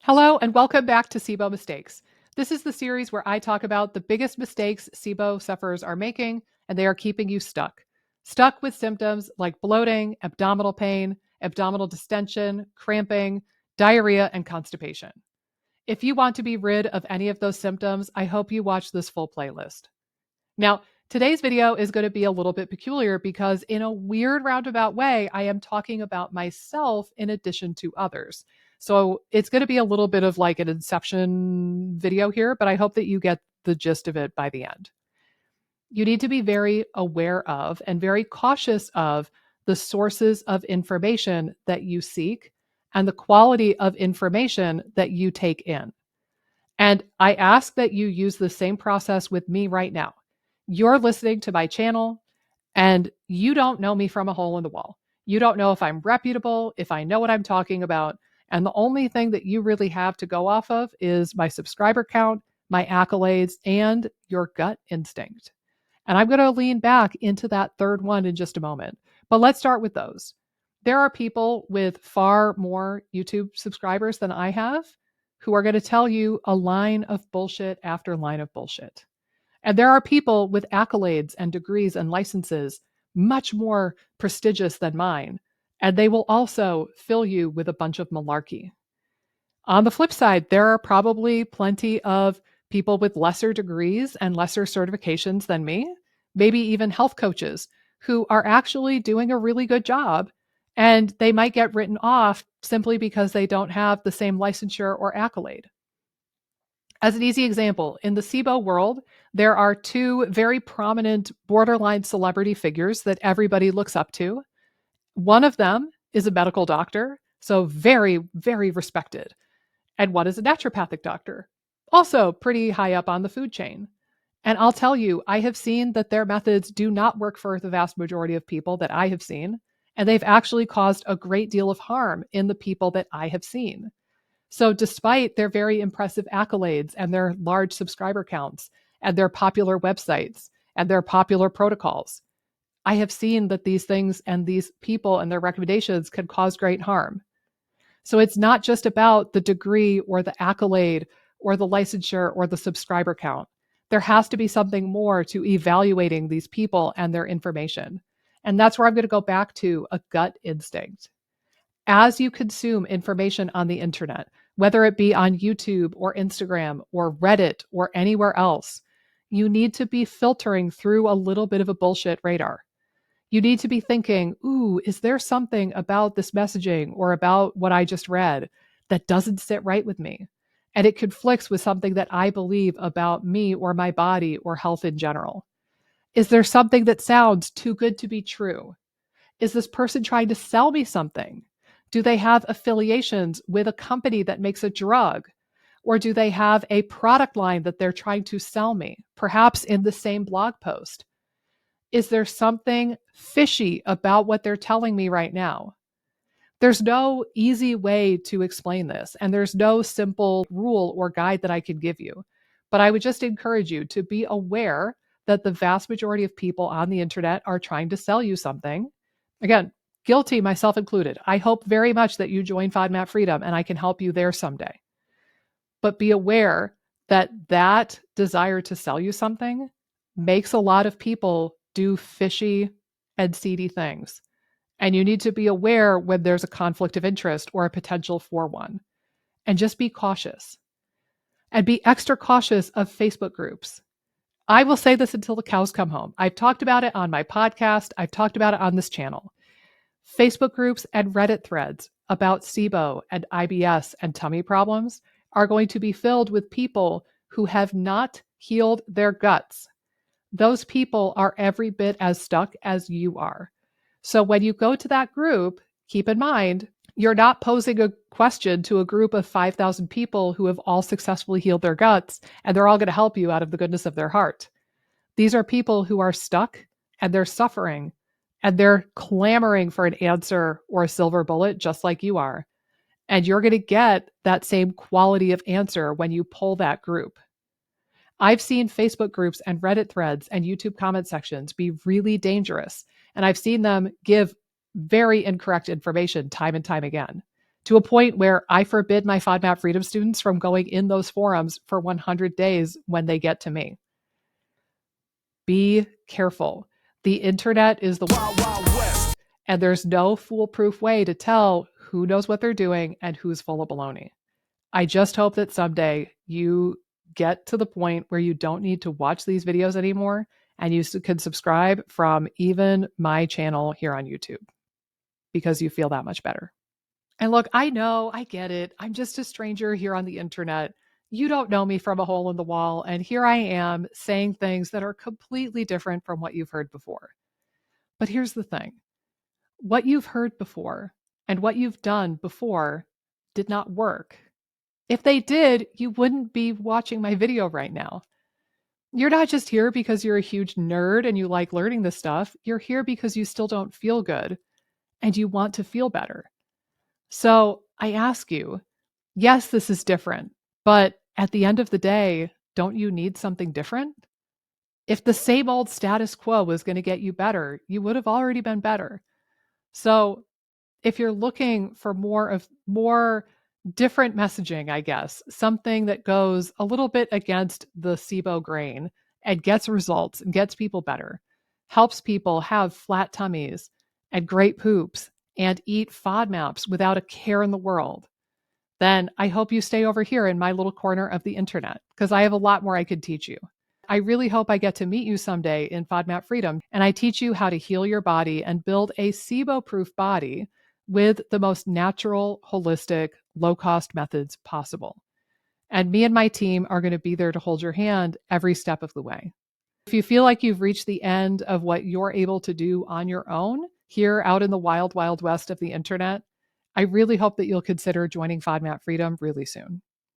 Hello, and welcome back to SIBO Mistakes. This is the series where I talk about the biggest mistakes SIBO sufferers are making, and they are keeping you stuck. Stuck with symptoms like bloating, abdominal pain, abdominal distension, cramping, diarrhea, and constipation. If you want to be rid of any of those symptoms, I hope you watch this full playlist. Now, today's video is going to be a little bit peculiar because, in a weird roundabout way, I am talking about myself in addition to others. So it's going to be a little bit of like an inception video here, but I hope that you get the gist of it by the end. You need to be very aware of and very cautious of the sources of information that you seek and the quality of information that you take in. And I ask that you use the same process with me right now. You're listening to my channel and you don't know me from a hole in the wall. You don't know if I'm reputable, if I know what I'm talking about. And the only thing that you really have to go off of is my subscriber count, my accolades, and your gut instinct. And I'm going to lean back into that third one in just a moment. But let's start with those. There are people with far more YouTube subscribers than I have who are going to tell you a line of bullshit after line of bullshit. And there are people with accolades and degrees and licenses much more prestigious than mine, and they will also fill you with a bunch of malarkey. On the flip side, there are probably plenty of people with lesser degrees and lesser certifications than me, maybe even health coaches, who are actually doing a really good job, and they might get written off simply because they don't have the same licensure or accolade. As an easy example, in the SIBO world, there are two very prominent borderline celebrity figures that everybody looks up to. One of them is a medical doctor, so very, very respected. And one is a naturopathic doctor, also pretty high up on the food chain. And I'll tell you, I have seen that their methods do not work for the vast majority of people that I have seen, and they've actually caused a great deal of harm in the people that I have seen. So despite their very impressive accolades and their large subscriber counts and their popular websites and their popular protocols, I have seen that these things and these people and their recommendations can cause great harm. So it's not just about the degree or the accolade or the licensure or the subscriber count. There has to be something more to evaluating these people and their information. And that's where I'm going to go back to a gut instinct. As you consume information on the internet, whether it be on YouTube or Instagram or Reddit or anywhere else, you need to be filtering through a little bit of a bullshit radar. You need to be thinking, ooh, is there something about this messaging or about what I just read that doesn't sit right with me? And it conflicts with something that I believe about me or my body or health in general. Is there something that sounds too good to be true? Is this person trying to sell me something? Do they have affiliations with a company that makes a drug? Or do they have a product line that they're trying to sell me, perhaps in the same blog post? Is there something fishy about what they're telling me right now? There's no easy way to explain this, and there's no simple rule or guide that I can give you. But I would just encourage you to be aware that the vast majority of people on the internet are trying to sell you something. Again, guilty, myself included. I hope very much that you join FODMAP Freedom and I can help you there someday. But be aware that that desire to sell you something makes a lot of people do fishy and seedy things. And you need to be aware when there's a conflict of interest or a potential for one. And just be cautious. And be extra cautious of Facebook groups. I will say this until the cows come home. I've talked about it on my podcast. I've talked about it on this channel. Facebook groups and Reddit threads about SIBO and IBS and tummy problems are going to be filled with people who have not healed their guts. Those people are every bit as stuck as you are. So when you go to that group, keep in mind, you're not posing a question to a group of 5,000 people who have all successfully healed their guts, and they're all going to help you out of the goodness of their heart. These are people who are stuck and they're suffering and they're clamoring for an answer or a silver bullet, just like you are. And you're going to get that same quality of answer when you pull that group. I've seen Facebook groups and Reddit threads and YouTube comment sections be really dangerous. And I've seen them give very incorrect information time and time again to a point where I forbid my FODMAP Freedom students from going in those forums for 100 days when they get to me. Be careful. The internet is the Wild Wild West, and there's no foolproof way to tell who knows what they're doing and who's full of baloney. I just hope that someday you get to the point where you don't need to watch these videos anymore and you can subscribe from even my channel here on YouTube because you feel that much better. And look, I know, I get it. I'm just a stranger here on the internet. You don't know me from a hole in the wall. And here I am saying things that are completely different from what you've heard before. But here's the thing. What you've heard before and what you've done before did not work. If they did, you wouldn't be watching my video right now. You're not just here because you're a huge nerd and you like learning this stuff. You're here because you still don't feel good and you want to feel better. So I ask you, yes, this is different, but at the end of the day, don't you need something different? If the same old status quo was going to get you better, you would have already been better. So if you're looking for more different messaging, I guess, something that goes a little bit against the SIBO grain and gets results and gets people better, helps people have flat tummies and great poops and eat FODMAPs without a care in the world, then I hope you stay over here in my little corner of the internet because I have a lot more I could teach you. I really hope I get to meet you someday in FODMAP Freedom and I teach you how to heal your body and build a SIBO-proof body with the most natural, holistic, low-cost methods possible. And me and my team are going to be there to hold your hand every step of the way. If you feel like you've reached the end of what you're able to do on your own here out in the wild, wild west of the internet, I really hope that you'll consider joining FODMAP Freedom really soon.